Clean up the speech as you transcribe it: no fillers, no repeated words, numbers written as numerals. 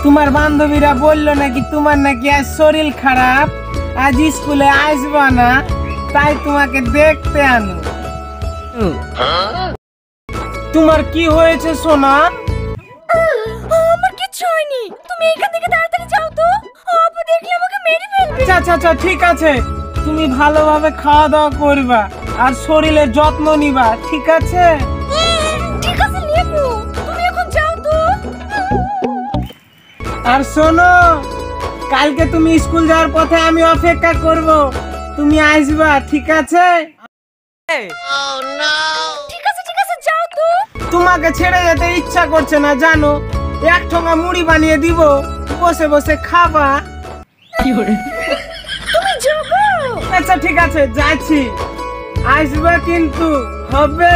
তোমার বান্ধবীরা বললো নাকি তোমার নাকি আজ শরীর খারাপ, আজ স্কুলে আসবা না, তাই তোমাকে দেখতে আনো। তোমার কি হয়েছে সোনা? আমার কিচ্ছু হয়নি, তুমি এখান থেকে তাড়াতাড়ি যাও তো, আপু দেখলে আমাকে মেরে ফেলবে। আচ্ছা আচ্ছা ঠিক আছে, তুমি ভালোভাবে খাওয়া দাওয়া করবা আর শরীরের যত্ন নিবা, ঠিক আছে? ঠিক আছে লেবু, তুমি এখন যাও তো। আর শোনো, কালকে তুমি স্কুল যাওয়ার পথে আমি অপেক্ষা করব, তুমি আসবা, ঠিক আছে? ঠিক আছে যাও তো। তোমাকে ছেড়ে যেতে ইচ্ছা করছে না জানো, এক ঠোঙা মুড়ি বানিয়ে দিব, বসে বসে খাবা। তুমি যাবো? আচ্ছা ঠিক আছে যাচ্ছি, আসবা কিন্তু, হবে।